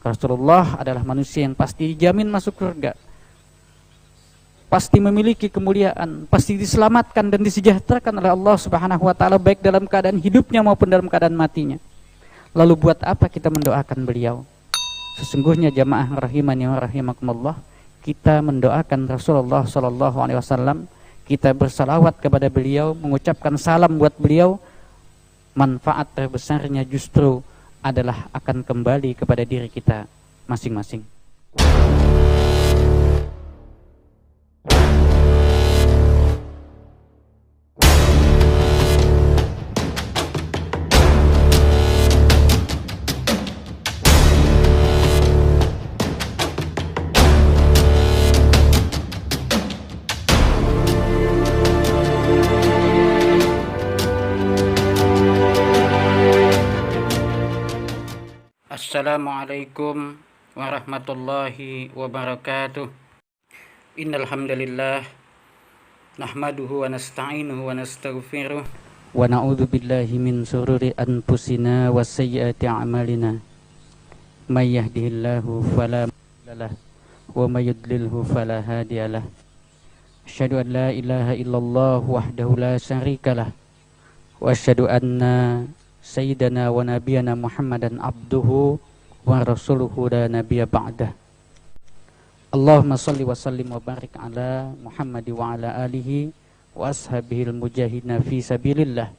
Rasulullah adalah manusia yang pasti dijamin masuk surga, pasti memiliki kemuliaan, pasti diselamatkan dan disejahterakan oleh Allah Subhanahu wa taala baik dalam keadaan hidupnya maupun dalam keadaan matinya. Lalu buat apa kita mendoakan beliau? Sesungguhnya jamaah rahimani wa rahimakumullah, kita mendoakan Rasulullah sallallahu alaihi wasallam, kita bersalawat kepada beliau, mengucapkan salam buat beliau, manfaat terbesarnya justru adalah akan kembali kepada diri kita masing-masing. Assalamualaikum warahmatullahi wabarakatuh. Innal hamdalillah nahmaduhu wa nasta'inuhu wa nastaghfiruh wa na'udzu billahi min shururi anfusina wa sayyiati a'malina. May yahdihillahu fala mudilla lahu wa may yudlilhu fala hadiyalah. Asyhadu an la ilaha illallah wahdahu la syarikalah wa asyhadu anna sayyidana wa nabiyana Muhammadan abduhu wa rasuluhu la nabiyya ba'dah. Allahumma salli wa sallim wa barik ala Muhammad wa ala alihi wa ashabihil mujahidina fi sabilillah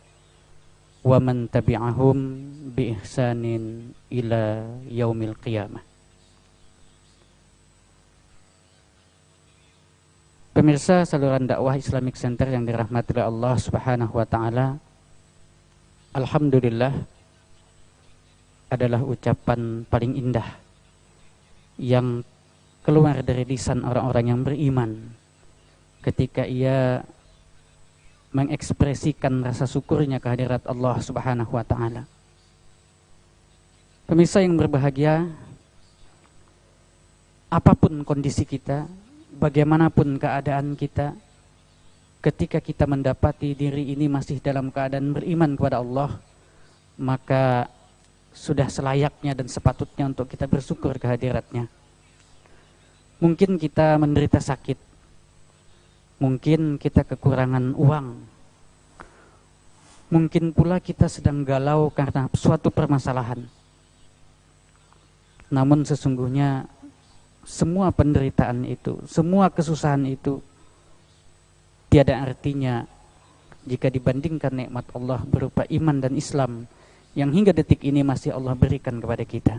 wa man tabi'ahum bi ihsanin ila yaumil qiyamah. Pemirsa saluran dakwah Islamic Center yang dirahmati oleh Allah Subhanahu wa taala, alhamdulillah adalah ucapan paling indah yang keluar dari lisan orang-orang yang beriman ketika ia mengekspresikan rasa syukurnya kehadirat Allah Subhanahu wa taala. Pemirsa yang berbahagia, apapun kondisi kita, bagaimanapun keadaan kita, ketika kita mendapati diri ini masih dalam keadaan beriman kepada Allah, maka sudah selayaknya dan sepatutnya untuk kita bersyukur kehadiratnya. Mungkin kita menderita sakit, mungkin kita kekurangan uang, mungkin pula kita sedang galau karena suatu permasalahan. Namun sesungguhnya semua penderitaan itu, semua kesusahan itu tiada artinya jika dibandingkan nikmat Allah berupa iman dan Islam yang hingga detik ini masih Allah berikan kepada kita.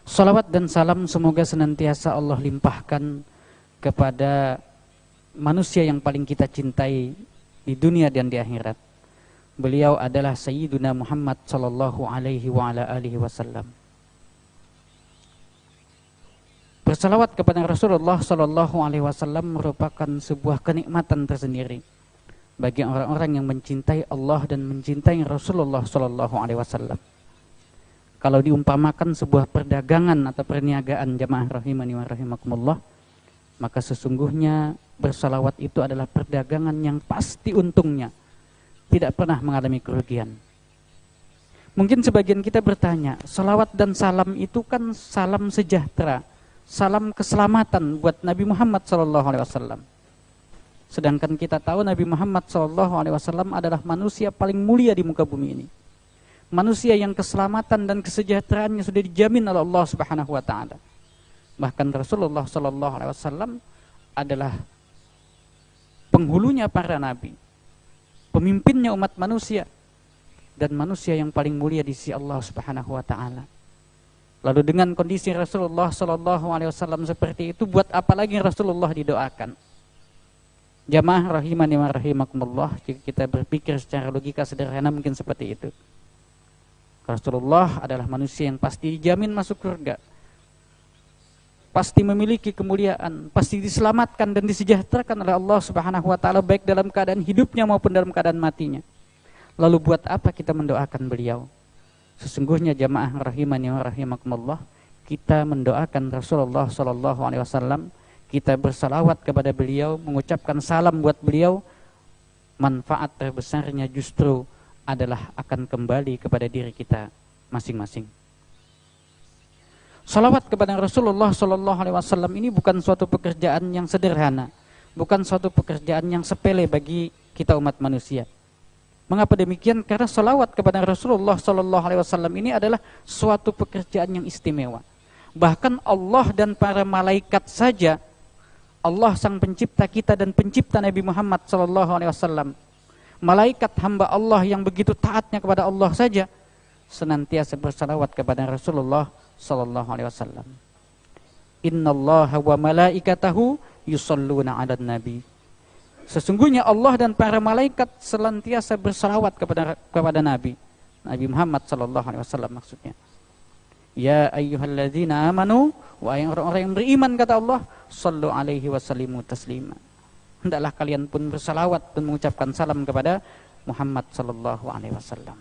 Salawat dan salam semoga senantiasa Allah limpahkan kepada manusia yang paling kita cintai di dunia dan di akhirat. Beliau adalah Sayyiduna Muhammad sallallahu alaihi wa ala alihi wasallam. Bersalawat kepada Rasulullah sallallahu alaihi wasallam merupakan sebuah kenikmatan tersendiri bagi orang-orang yang mencintai Allah dan mencintai Rasulullah sallallahu alaihi wasallam. Kalau diumpamakan sebuah perdagangan atau perniagaan jamaah rahimani wa rahimakumullah, maka sesungguhnya bersalawat itu adalah perdagangan yang pasti untungnya, tidak pernah mengalami kerugian. Mungkin sebagian kita bertanya, salawat dan salam itu kan salam sejahtera, salam keselamatan buat Nabi Muhammad SAW. Sedangkan kita tahu Nabi Muhammad SAW adalah manusia paling mulia di muka bumi ini. Manusia yang keselamatan dan kesejahteraannya sudah dijamin oleh Allah Subhanahu wa taala. Bahkan Rasulullah SAW adalah penghulunya para nabi, pemimpinnya umat manusia, dan manusia yang paling mulia di sisi Allah Subhanahu wa taala. Lalu dengan kondisi Rasulullah SAW seperti itu, buat apa lagi Rasulullah didoakan? Jamaah rahimani wa rahimakumullah, jika kita berpikir secara logika sederhana mungkin seperti itu. Rasulullah adalah manusia yang pasti dijamin masuk surga, pasti memiliki kemuliaan, pasti diselamatkan dan disejahterakan oleh Allah Subhanahu wa taala baik dalam keadaan hidupnya maupun dalam keadaan matinya. Lalu buat apa kita mendoakan beliau? Sesungguhnya jamaah rahimani wa rahimakumullah, kita mendoakan Rasulullah sallallahu alaihi wasallam, kita bersalawat kepada beliau, mengucapkan salam buat beliau, manfaat terbesarnya justru adalah akan kembali kepada diri kita masing-masing. Salawat kepada Rasulullah Sallallahu Alaihi Wasallam ini bukan suatu pekerjaan yang sederhana, bukan suatu pekerjaan yang sepele bagi kita umat manusia. Mengapa demikian? Karena salawat kepada Rasulullah Sallallahu Alaihi Wasallam ini adalah suatu pekerjaan yang istimewa. Bahkan Allah dan para malaikat saja, Allah sang pencipta kita dan pencipta Nabi Muhammad Sallallahu Alaihi Wasallam, malaikat hamba Allah yang begitu taatnya kepada Allah saja, senantiasa bersalawat kepada Rasulullah Sallallahu Alaihi Wasallam. Innallaha wa malaikatahu yusalluna 'alan nabi. Sesungguhnya Allah dan para malaikat senantiasa bersalawat kepada Nabi Muhammad Sallallahu Alaihi Wasallam maksudnya. Ya ayyuhalladzina amanu, wahai orang-orang yang beriman, kata Allah, sallu alaihi wasallimu taslima. Hendaklah kalian pun bersalawat dan mengucapkan salam kepada Muhammad Sallallahu Alaihi Wasallam.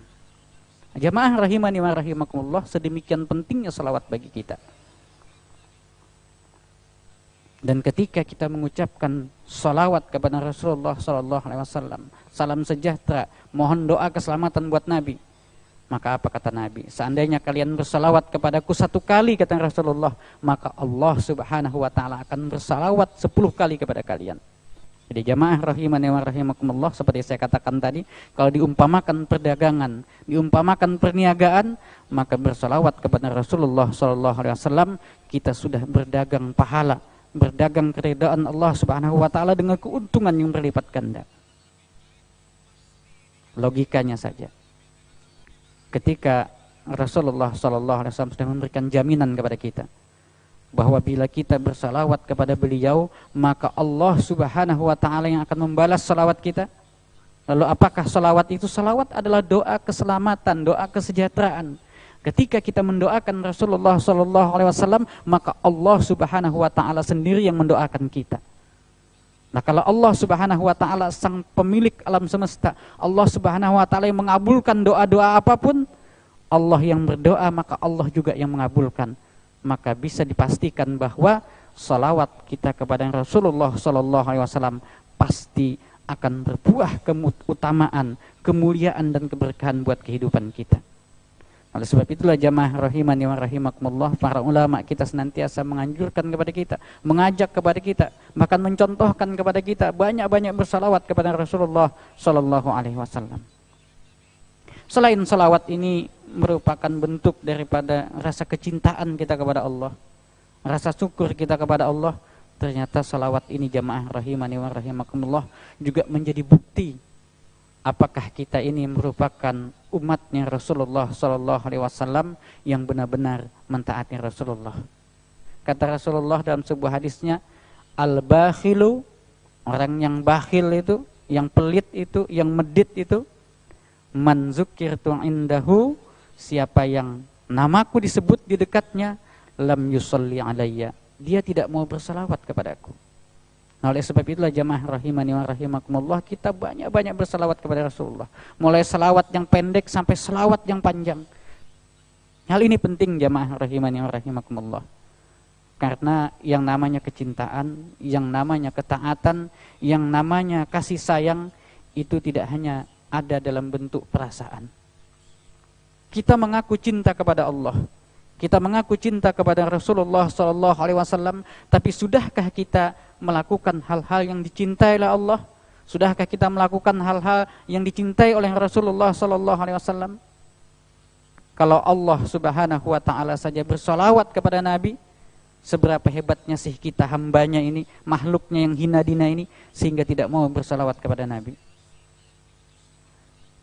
Jamaah rahimani wa rahimakumullah, sedemikian pentingnya salawat bagi kita. Dan ketika kita mengucapkan salawat kepada Rasulullah Sallallahu Alaihi Wasallam, salam sejahtera, mohon doa keselamatan buat Nabi, maka apa kata Nabi? Seandainya kalian bersalawat kepadaku 1 kali, kata Rasulullah, maka Allah Subhanahu Wa Taala akan bersalawat 10 kali kepada kalian. Jadi jamaah rahimani wa rahimakumullah, seperti saya katakan tadi, kalau diumpamakan perdagangan, diumpamakan perniagaan, maka bersalawat kepada Rasulullah Sallallahu Alaihi Wasallam, kita sudah berdagang pahala, berdagang keridaan Allah Subhanahu Wa Taala dengan keuntungan yang berlipat ganda. Logikanya saja, ketika Rasulullah Sallallahu Alaihi Wasallam sudah memberikan jaminan kepada kita bahwa bila kita bersalawat kepada beliau, maka Allah Subhanahu Wa Taala yang akan membalas salawat kita. Lalu apakah salawat itu? Salawat adalah doa keselamatan, doa kesejahteraan. Ketika kita mendoakan Rasulullah Sallallahu Alaihi Wasallam, maka Allah Subhanahu Wa Taala sendiri yang mendoakan kita. Nah, kalau Allah Subhanahu Wa Taala sang pemilik alam semesta, Allah Subhanahu Wa Taala yang mengabulkan doa-doa apapun, Allah yang berdoa, maka Allah juga yang mengabulkan. Maka bisa dipastikan bahwa salawat kita kepada Rasulullah Sallallahu Alaihi Wasallam pasti akan berbuah keutamaan, kemuliaan dan keberkahan buat kehidupan kita. Oleh sebab itulah jamaah rahimani wa rahimakumullah, para ulama kita senantiasa menganjurkan kepada kita, mengajak kepada kita, bahkan mencontohkan kepada kita banyak-banyak bersalawat kepada Rasulullah Sallallahu Alaihi Wasallam. Selain salawat ini merupakan bentuk daripada rasa kecintaan kita kepada Allah, rasa syukur kita kepada Allah, ternyata salawat ini jamaah rahimani wa rahimakumullah juga menjadi bukti apakah kita ini merupakan umatnya Rasulullah Sallallahu Alaihi Wasallam yang benar-benar mentaati Rasulullah. Kata Rasulullah dalam sebuah hadisnya, al-bakhilu, orang yang bakhil itu, yang pelit itu, yang medit itu, man zukirtu indahu, siapa yang namaku disebut di dekatnya, lam yusalli alayya, dia tidak mau bersalawat kepadaku. Nah, oleh sebab itulah jamaah rahimani wa rahimakumullah, kita banyak-banyak bersalawat kepada Rasulullah, mulai salawat yang pendek sampai salawat yang panjang. Hal ini penting jamaah rahimani wa rahimakumullah, karena yang namanya kecintaan, yang namanya ketaatan, yang namanya kasih sayang itu tidak hanya ada dalam bentuk perasaan. Kita mengaku cinta kepada Allah, kita mengaku cinta kepada Rasulullah Sallallahu Alaihi Wasallam, tapi sudahkah kita melakukan hal-hal yang dicintai oleh Allah? Sudahkah kita melakukan hal-hal yang dicintai oleh Rasulullah Sallallahu Alaihi Wasallam? Kalau Allah Subhanahu Wa Taala saja bersalawat kepada Nabi, seberapa hebatnya sih kita hambanya ini, makhluknya yang hina dina ini, sehingga tidak mau bersalawat kepada Nabi?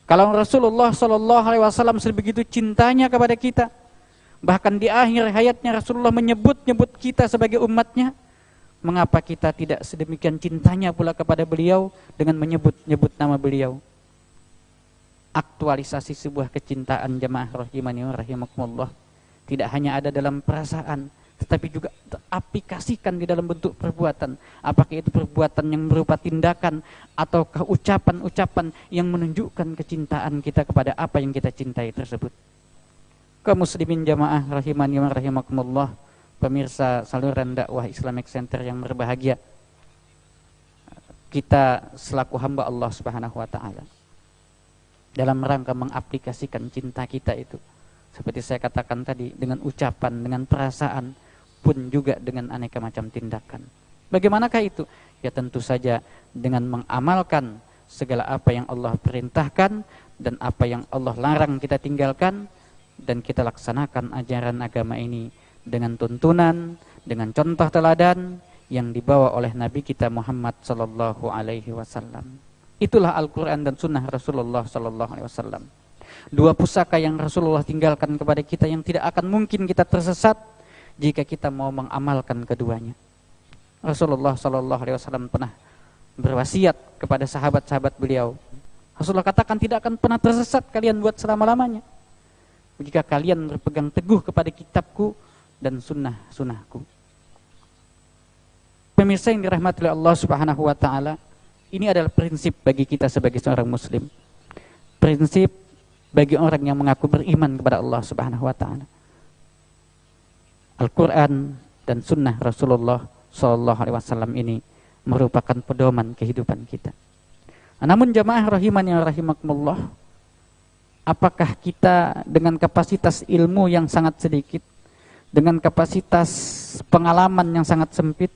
Kalau Rasulullah Sallallahu Alaihi Wasallam sebegitu cintanya kepada kita, bahkan di akhir hayatnya Rasulullah menyebut-nyebut kita sebagai umatnya, mengapa kita tidak sedemikian cintanya pula kepada beliau dengan menyebut-nyebut nama beliau? Aktualisasi sebuah kecintaan jamaah rahimani wa rahimakumullah tidak hanya ada dalam perasaan, tetapi juga teraplikasikan di dalam bentuk perbuatan. Apakah itu perbuatan yang berupa tindakan ataukah ucapan-ucapan yang menunjukkan kecintaan kita kepada apa yang kita cintai tersebut. Kaum muslimin jamaah rahimani wa rahimakumullah, pemirsa saluran dakwah Islamic Center yang berbahagia, kita selaku hamba Allah Subhanahu wa taala dalam rangka mengaplikasikan cinta kita itu Seperti saya katakan tadi, dengan ucapan, dengan perasaan, pun juga dengan aneka macam tindakan. Bagaimanakah itu? Ya tentu saja dengan mengamalkan segala apa yang Allah perintahkan dan apa yang Allah larang kita tinggalkan, dan kita laksanakan ajaran agama ini dengan tuntunan, dengan contoh teladan yang dibawa oleh Nabi kita Muhammad sallallahu alaihi wasallam. Itulah Al-Qur'an dan sunnah Rasulullah sallallahu alaihi wasallam. Dua pusaka yang Rasulullah tinggalkan kepada kita yang tidak akan mungkin kita tersesat jika kita mau mengamalkan keduanya. Rasulullah sallallahu alaihi wasallam pernah berwasiat kepada sahabat-sahabat beliau. Rasulullah katakan, tidak akan pernah tersesat kalian buat selama-lamanya jika kalian berpegang teguh kepada kitabku dan sunnah-sunnahku. Pemirsa yang dirahmati oleh Allah Subhanahu wa taala, ini adalah prinsip bagi kita sebagai seorang muslim. Prinsip bagi orang yang mengaku beriman kepada Allah Subhanahu wa taala. Al-Qur'an dan sunnah Rasulullah sallallahu alaihi wasallam ini merupakan pedoman kehidupan kita. Namun jamaah rahimani wa rahimakumullah, apakah kita dengan kapasitas ilmu yang sangat sedikit, dengan kapasitas pengalaman yang sangat sempit,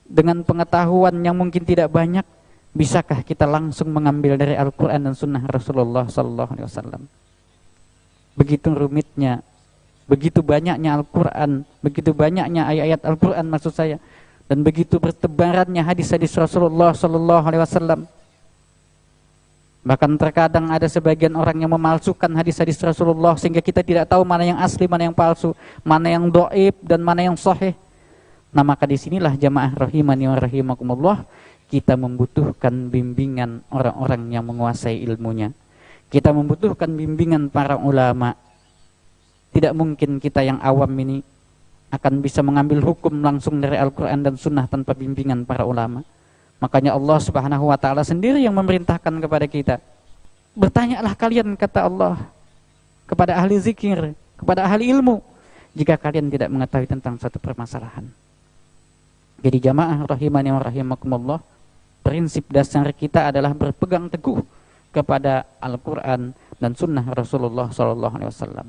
dengan pengetahuan yang mungkin tidak banyak, bisakah kita langsung mengambil dari Al-Quran dan sunnah Rasulullah SAW? Begitu rumitnya, begitu banyaknya Al-Quran, begitu banyaknya ayat-ayat Al-Quran maksud saya, dan begitu bertebarannya hadis-hadis Rasulullah SAW. Bahkan terkadang ada sebagian orang yang memalsukan hadis-hadis Rasulullah sehingga kita tidak tahu mana yang asli, mana yang palsu, mana yang dhaif dan mana yang sahih. Nah, maka disinilah jamaah rahimani wa rahimakumullah, kita membutuhkan bimbingan orang-orang yang menguasai ilmunya. Kita membutuhkan bimbingan para ulama. Tidak mungkin kita yang awam ini akan bisa mengambil hukum langsung dari Al-Quran dan sunnah tanpa bimbingan para ulama. Makanya Allah Subhanahu wa ta'ala sendiri yang memerintahkan kepada kita, bertanyalah kalian, kata Allah, kepada ahli zikir, kepada ahli ilmu, jika kalian tidak mengetahui tentang suatu permasalahan. Jadi jamaah rahimani wa rahimakumullah, prinsip dasar kita adalah berpegang teguh kepada Al-Quran dan sunnah Rasulullah SAW.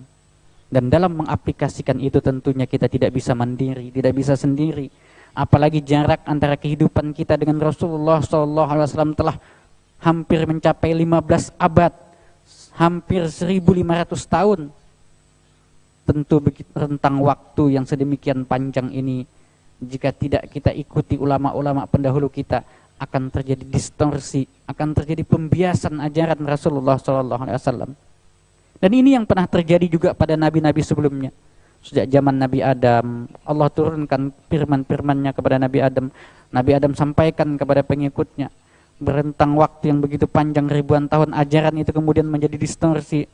Dan dalam mengaplikasikan itu tentunya kita tidak bisa mandiri, tidak bisa sendiri. Apalagi jarak antara kehidupan kita dengan Rasulullah SAW telah hampir mencapai 15 abad, hampir 1500 tahun. Tentu rentang waktu yang sedemikian panjang ini, jika tidak kita ikuti ulama-ulama pendahulu kita, akan terjadi distorsi, akan terjadi pembiasan ajaran Rasulullah SAW. Dan ini yang pernah terjadi juga pada nabi-nabi sebelumnya. Sejak zaman Nabi Adam, Allah turunkan firman-firmannya kepada Nabi Adam. Nabi Adam sampaikan kepada pengikutnya. Berentang waktu yang begitu panjang, ribuan tahun, ajaran itu kemudian menjadi distorsi,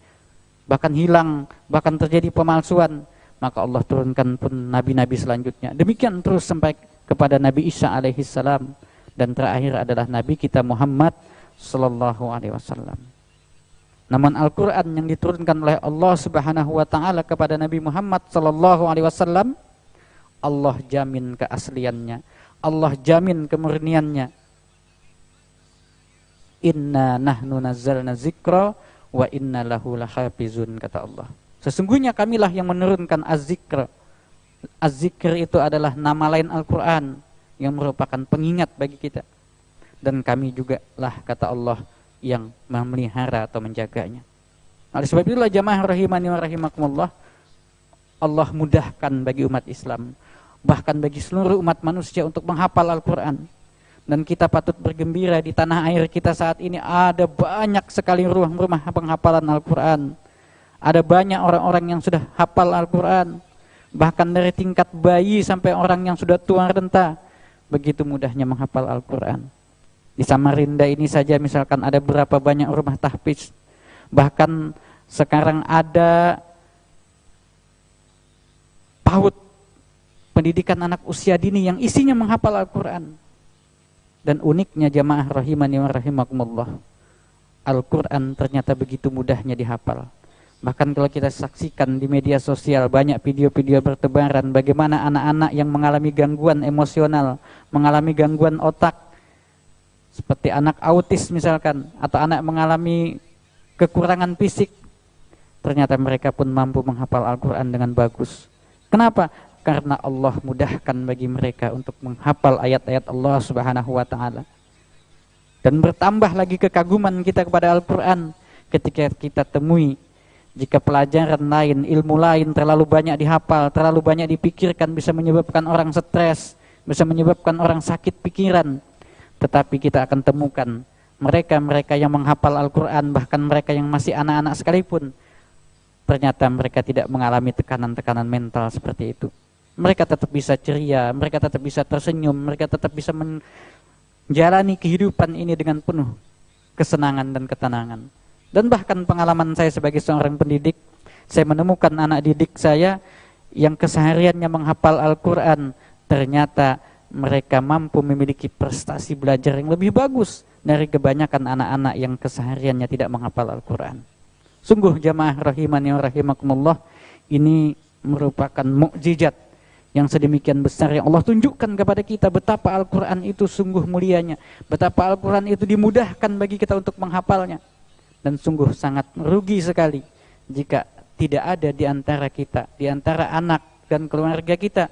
bahkan hilang, bahkan terjadi pemalsuan. Maka Allah turunkan pun nabi-nabi selanjutnya. Demikian terus sampai kepada Nabi Isa alaihissalam. Dan terakhir adalah Nabi kita Muhammad sallallahu alaihi wasallam. Namun Al-Quran yang diturunkan oleh Allah Subhanahu wa ta'ala kepada Nabi Muhammad sallallahu alaihi wasallam, Allah jamin keasliannya, Allah jamin kemurniannya. Inna nahnu nazzalna zikra wa inna lahu lahafizun, kata Allah. Sesungguhnya kamilah yang menurunkan az-zikr. Az-zikr itu adalah nama lain Al-Quran yang merupakan pengingat bagi kita. Dan kami juga lah, kata Allah, yang memelihara atau menjaganya. Oleh sebab itulah jamaah rahimani wa rahimakumullah, Allah mudahkan bagi umat Islam, bahkan bagi seluruh umat manusia untuk menghafal Al-Quran. Dan kita patut bergembira, di tanah air kita saat ini ada banyak sekali rumah-rumah penghafalan Al-Quran. Ada banyak orang-orang yang sudah hafal Al-Quran, bahkan dari tingkat bayi sampai orang yang sudah tua renta, begitu mudahnya menghafal Al-Quran. Di Samarinda ini saja misalkan ada berapa banyak rumah tahfiz. Bahkan sekarang ada PAUD, pendidikan anak usia dini, yang isinya menghafal Al-Quran. Dan uniknya jamaah rahimani wa rahimakumullah, Al-Quran ternyata begitu mudahnya dihafal. Bahkan kalau kita saksikan di media sosial, banyak video-video bertebaran bagaimana anak-anak yang mengalami gangguan emosional, mengalami gangguan otak, seperti anak autis misalkan, atau anak mengalami kekurangan fisik, ternyata mereka pun mampu menghafal Al-Quran dengan bagus. Kenapa? Karena Allah mudahkan bagi mereka untuk menghafal ayat-ayat Allah Subhanahu wa ta'ala. Dan bertambah lagi kekaguman kita kepada Al-Quran ketika kita temui jika pelajaran lain, ilmu lain terlalu banyak dihafal, terlalu banyak dipikirkan, bisa menyebabkan orang stres, bisa menyebabkan orang sakit pikiran. Tetapi kita akan temukan mereka-mereka yang menghafal Al-Quran, bahkan mereka yang masih anak-anak sekalipun, ternyata mereka tidak mengalami tekanan-tekanan mental seperti itu. Mereka tetap bisa ceria, mereka tetap bisa tersenyum, mereka tetap bisa menjalani kehidupan ini dengan penuh kesenangan dan ketenangan. Dan bahkan pengalaman saya sebagai seorang pendidik, saya menemukan anak didik saya yang kesehariannya menghafal Al-Quran, ternyata mereka mampu memiliki prestasi belajar yang lebih bagus dari kebanyakan anak-anak yang kesehariannya tidak menghafal Al-Quran. Sungguh jamaah rahimani wa rahimakumullah, ini merupakan mukjizat yang sedemikian besar yang Allah tunjukkan kepada kita, betapa Al-Quran itu sungguh mulianya, betapa Al-Quran itu dimudahkan bagi kita untuk menghafalnya. Dan sungguh sangat merugi sekali jika tidak ada di antara kita, di antara anak dan keluarga kita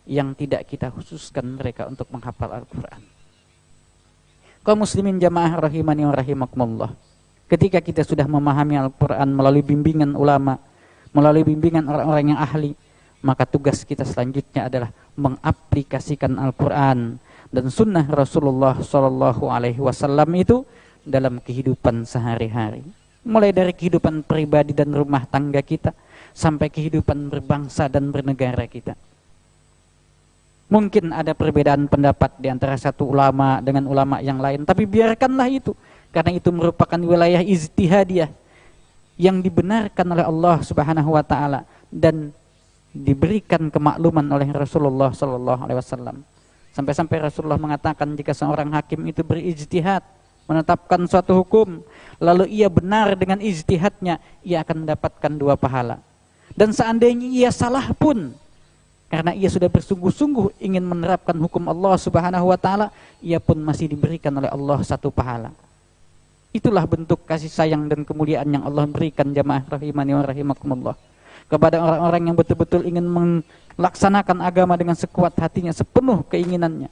yang tidak kita khususkan mereka untuk menghafal Al-Quran. Kaum muslimin jamaah rahimani wa rahimakumullah, ketika kita sudah memahami Al-Quran melalui bimbingan ulama, melalui bimbingan orang-orang yang ahli, maka tugas kita selanjutnya adalah mengaplikasikan Al-Quran dan sunnah Rasulullah SAW itu dalam kehidupan sehari-hari. Mulai dari kehidupan pribadi dan rumah tangga kita, sampai kehidupan berbangsa dan bernegara kita. Mungkin ada perbedaan pendapat di antara satu ulama dengan ulama yang lain, tapi biarkanlah itu, karena itu merupakan wilayah ijtihadiyah yang dibenarkan oleh Allah Subhanahu wa taala dan diberikan kemakluman oleh Rasulullah sallallahu alaihi wasallam. Sampai-sampai Rasulullah mengatakan jika seorang hakim itu berijtihad menetapkan suatu hukum, lalu ia benar dengan ijtihadnya, ia akan mendapatkan 2 pahala. Dan seandainya ia salah pun, karena ia sudah bersungguh-sungguh ingin menerapkan hukum Allah Subhanahu wa taala, ia pun masih diberikan oleh Allah 1 pahala. Itulah bentuk kasih sayang dan kemuliaan yang Allah berikan jamaah rahimani wa rahimakumullah kepada orang-orang yang betul-betul ingin melaksanakan agama dengan sekuat hatinya, sepenuh keinginannya.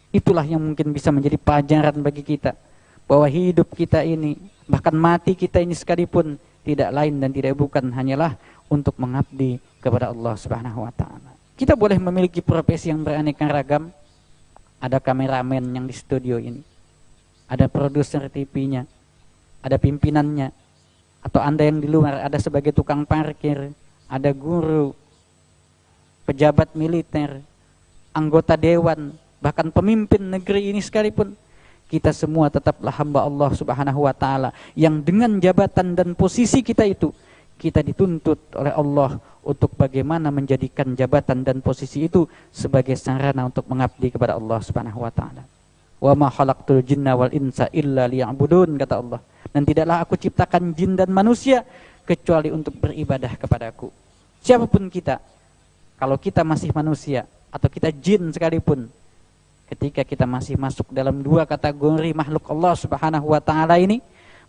Itulah yang mungkin bisa menjadi pelajaran bagi kita, bahwa hidup kita ini, bahkan mati kita ini sekalipun, tidak lain dan tidak bukan hanyalah untuk mengabdi kepada Allah Subhanahu wa taala. Kita boleh memiliki profesi yang beraneka ragam. Ada kameramen yang di studio ini, ada produser TV-nya, ada pimpinannya, atau Anda yang di luar ada sebagai tukang parkir, ada guru, pejabat militer, anggota dewan, bahkan pemimpin negeri ini sekalipun, kita semua tetaplah hamba Allah Subhanahu wa taala yang dengan jabatan dan posisi kita itu, kita dituntut oleh Allah untuk bagaimana menjadikan jabatan dan posisi itu sebagai sarana untuk mengabdi kepada Allah Subhanahu wa taala. Wa ma khalaqtul jinna wal insa illa liya'budun, kata Allah. Dan tidaklah aku ciptakan jin dan manusia kecuali untuk beribadah kepadaku. Siapapun kita, kalau kita masih manusia atau kita jin sekalipun, ketika kita masih masuk dalam 2 kategori makhluk Allah Subhanahu wa taala ini,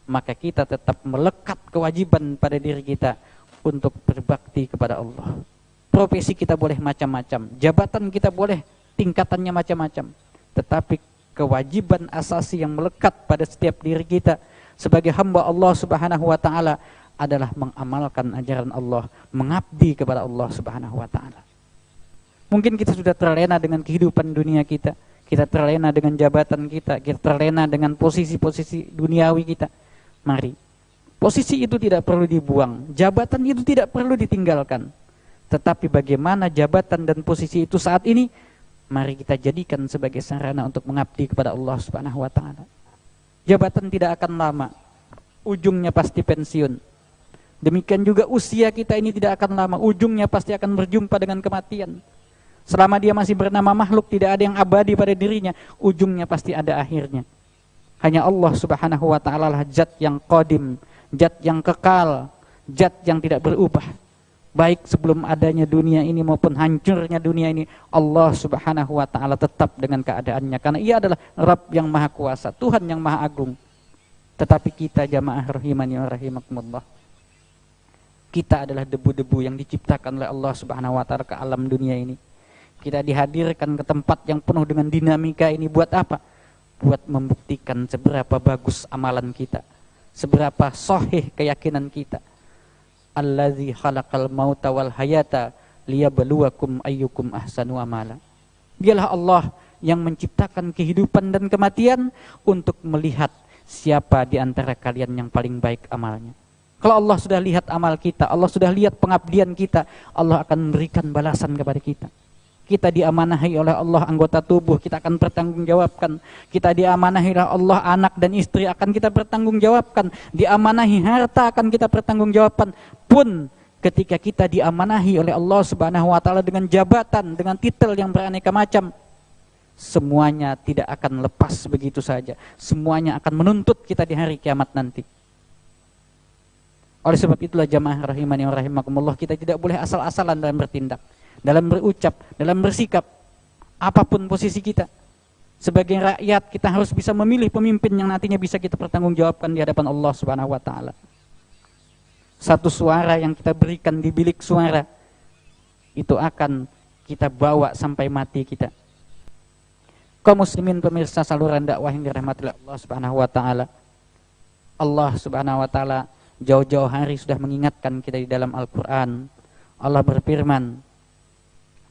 maka kita tetap melekat kewajiban pada diri kita untuk berbakti kepada Allah. Profesi kita boleh macam-macam, jabatan kita boleh tingkatannya macam-macam, tetapi kewajiban asasi yang melekat pada setiap diri kita sebagai hamba Allah Subhanahu wa taala adalah mengamalkan ajaran Allah, mengabdi kepada Allah Subhanahu wa taala. Mungkin kita sudah terlena dengan kehidupan dunia kita, kita terlena dengan jabatan kita, kita terlena dengan posisi-posisi duniawi kita. Mari, posisi itu tidak perlu dibuang, jabatan itu tidak perlu ditinggalkan. Tetapi bagaimana jabatan dan posisi itu saat ini, mari kita jadikan sebagai sarana untuk mengabdi kepada Allah Subhanahu wa taala. Jabatan tidak akan lama, ujungnya pasti pensiun. Demikian juga usia kita ini tidak akan lama, ujungnya pasti akan berjumpa dengan kematian. Selama dia masih bernama makhluk, tidak ada yang abadi pada dirinya, ujungnya pasti ada akhirnya. Hanya Allah Subhanahu wa taala lah zat yang qadim, zat yang kekal, zat yang tidak berubah. Baik sebelum adanya dunia ini maupun hancurnya dunia ini, Allah Subhanahu wa taala tetap dengan keadaannya, karena Ia adalah Rabb yang Maha Kuasa, Tuhan yang Maha Agung. Tetapi kita jamaah rahimani wa rahimakumullah, Kita adalah debu-debu yang diciptakan oleh Allah Subhanahu wa taala ke alam dunia ini. Kita dihadirkan ke tempat yang penuh dengan dinamika ini buat apa? Buat membuktikan seberapa bagus amalan kita, seberapa sahih keyakinan kita. Allazi khalaqal mauta wal hayata liyabluwakum ayyukum ahsanu amala. Dialah Allah yang menciptakan kehidupan dan kematian untuk melihat siapa di antara kalian yang paling baik amalnya. Kalau Allah sudah lihat amal kita, Allah sudah lihat pengabdian kita, Allah akan memberikan balasan kepada kita. Kita diamanahi oleh Allah anggota tubuh, kita akan pertanggungjawabkan. Kita diamanahi oleh Allah anak dan istri, akan kita pertanggungjawabkan. Diamanahi harta, akan kita pertanggungjawabkan. Pun ketika kita diamanahi oleh Allah Subhanahu wa taala dengan jabatan, dengan titel yang beraneka macam, semuanya tidak akan lepas begitu saja. Semuanya akan menuntut kita di hari kiamat nanti. Oleh sebab itulah jamaah rahimani wa rahimakumullah, kita tidak boleh asal-asalan dalam bertindak, dalam berucap, dalam bersikap, apapun posisi kita. Sebagai rakyat kita harus bisa memilih pemimpin yang nantinya bisa kita pertanggungjawabkan di hadapan Allah Subhanahu wa taala. Satu suara yang kita berikan di bilik suara itu akan kita bawa sampai mati kita. Kaum muslimin pemirsa saluran dakwah yang dirahmati Allah Subhanahu wa taala. Allah Subhanahu wa taala jauh-jauh hari sudah mengingatkan kita di dalam Al-Qur'an. Allah berfirman,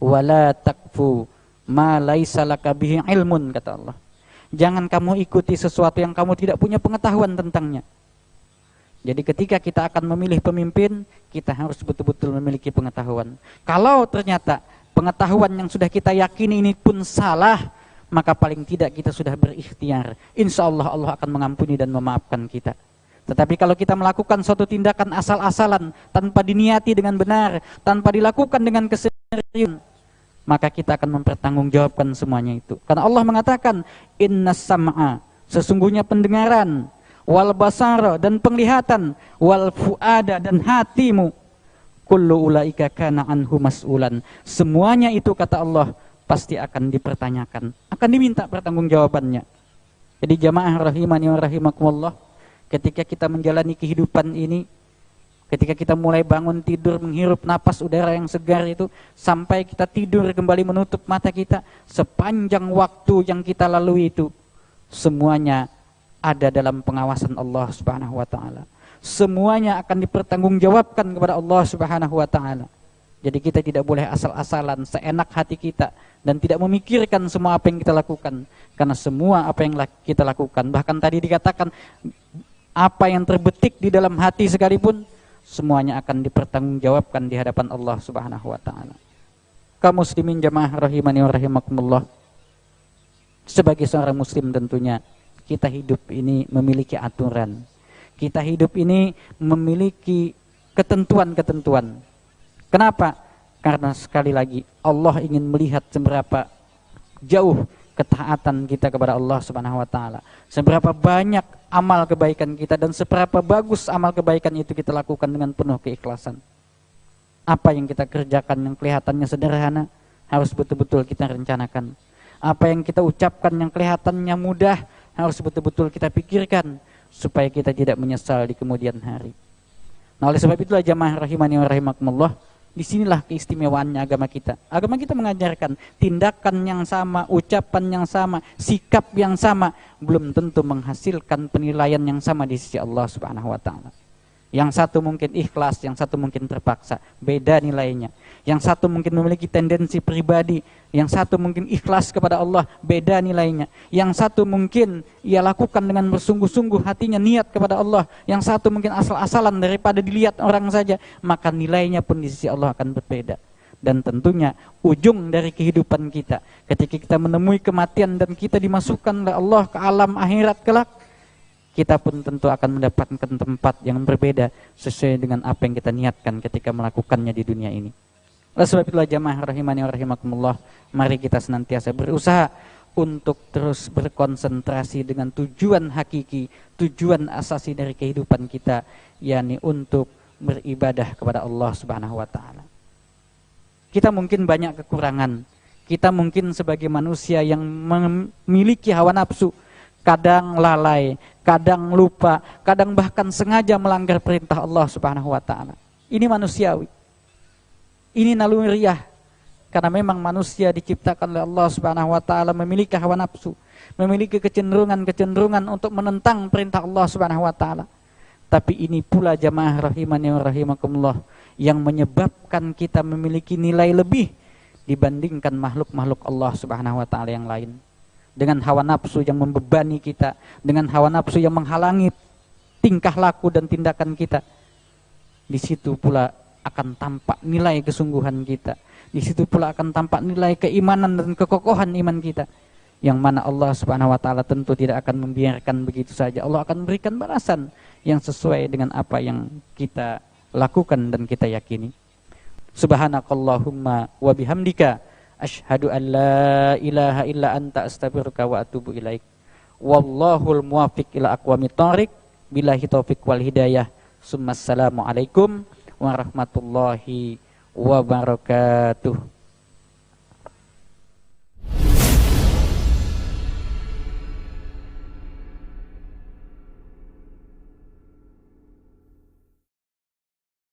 "Wala takfu ma laisa laka bihi ilmun," kata Allah. Jangan kamu ikuti sesuatu yang kamu tidak punya pengetahuan tentangnya. Jadi ketika kita akan memilih pemimpin, kita harus betul-betul memiliki pengetahuan. Kalau ternyata pengetahuan yang sudah kita yakini ini pun salah, maka paling tidak kita sudah berikhtiar. Insya Allah Allah akan mengampuni dan memaafkan kita. Tetapi kalau kita melakukan suatu tindakan asal-asalan, tanpa diniati dengan benar, tanpa dilakukan dengan keseriusan, maka kita akan mempertanggungjawabkan semuanya itu. Karena Allah mengatakan, innas sam'a, sesungguhnya pendengaran, wal basara, dan penglihatan, wal fuada, dan hatimu, kullu ulaika kana anhu mas'ulan. Semuanya itu, kata Allah, pasti akan dipertanyakan, akan diminta pertanggungjawabannya. Jadi jamaah rahimani wa rahimakumullah, ketika kita menjalani kehidupan ini, ketika kita mulai bangun tidur, menghirup napas udara yang segar itu, sampai kita tidur kembali menutup mata kita, sepanjang waktu yang kita lalui itu, semuanya ada dalam pengawasan Allah Subhanahu wa taala. Semuanya akan dipertanggungjawabkan kepada Allah Subhanahu wa taala. Jadi kita tidak boleh asal-asalan, seenak hati kita, dan tidak memikirkan semua apa yang kita lakukan. Karena semua apa yang kita lakukan, bahkan tadi dikatakan, apa yang terbetik di dalam hati sekalipun, semuanya akan dipertanggungjawabkan di hadapan Allah Subhanahu wa taala. Kaum muslimin jamaah rahimani wa rahimakumullah, sebagai seorang muslim tentunya kita hidup ini memiliki aturan. Kita hidup ini memiliki ketentuan-ketentuan. Kenapa? Karena sekali lagi Allah ingin melihat seberapa jauh ketaatan kita kepada Allah Subhanahu wa taala. Seberapa banyak amal kebaikan kita dan seberapa bagus amal kebaikan itu kita lakukan dengan penuh keikhlasan. Apa yang kita kerjakan yang kelihatannya sederhana harus betul-betul kita rencanakan. Apa yang kita ucapkan yang kelihatannya mudah harus betul-betul kita pikirkan supaya kita tidak menyesal di kemudian hari. Nah, oleh sebab itulah jamaah rahimani wa rahimakumullah, disinilah keistimewaannya agama kita. Agama kita mengajarkan tindakan yang sama, ucapan yang sama, sikap yang sama, belum tentu menghasilkan penilaian yang sama di sisi Allah Subhanahu wa taala. Yang satu mungkin ikhlas, yang satu mungkin terpaksa, beda nilainya. Yang satu mungkin memiliki tendensi pribadi, yang satu mungkin ikhlas kepada Allah, beda nilainya. Yang satu mungkin ia lakukan dengan bersungguh-sungguh hatinya, niat kepada Allah. Yang satu mungkin asal-asalan daripada dilihat orang saja, maka nilainya pun di sisi Allah akan berbeda. Dan tentunya ujung dari kehidupan kita, ketika kita menemui kematian dan kita dimasukkan oleh Allah ke alam akhirat kelak, kita pun tentu akan mendapatkan tempat yang berbeda sesuai dengan apa yang kita niatkan ketika melakukannya di dunia ini. Oleh sebab itulah jamaah rahimani wa rahimakumullah, mari kita senantiasa berusaha untuk terus berkonsentrasi dengan tujuan hakiki, tujuan asasi dari kehidupan kita, yakni untuk beribadah kepada Allah Subhanahu wa taala. Kita mungkin banyak kekurangan. Kita mungkin sebagai manusia yang memiliki hawa nafsu, kadang lalai, kadang lupa, kadang bahkan sengaja melanggar perintah Allah Subhanahu wa taala. Ini manusiawi. Ini naluriah. Karena memang manusia diciptakan oleh Allah Subhanahu wa taala memiliki hawa nafsu, memiliki kecenderungan untuk menentang perintah Allah Subhanahu wa taala. Tapi ini pula jamaah rahimani wa rahimakumullah yang menyebabkan kita memiliki nilai lebih dibandingkan makhluk-makhluk Allah Subhanahu wa taala yang lain. Dengan hawa nafsu yang membebani kita, dengan hawa nafsu yang menghalangi tingkah laku dan tindakan kita. Di situ pula akan tampak nilai kesungguhan kita. Di situ pula akan tampak nilai keimanan dan kekokohan iman kita. Yang mana Allah Subhanahu wa taala tentu tidak akan membiarkan begitu saja. Allah akan memberikan balasan yang sesuai dengan apa yang kita lakukan dan kita yakini. Subhanakallahumma wa bihamdika asyhadu an la ilaha illa anta astaghfiruka wa atubu ilaik. Wallahul muwaffiq ila aqwamit thoriq. Billahi taufiq wal hidayah. Assalamualaikum warahmatullahi wabarakatuh.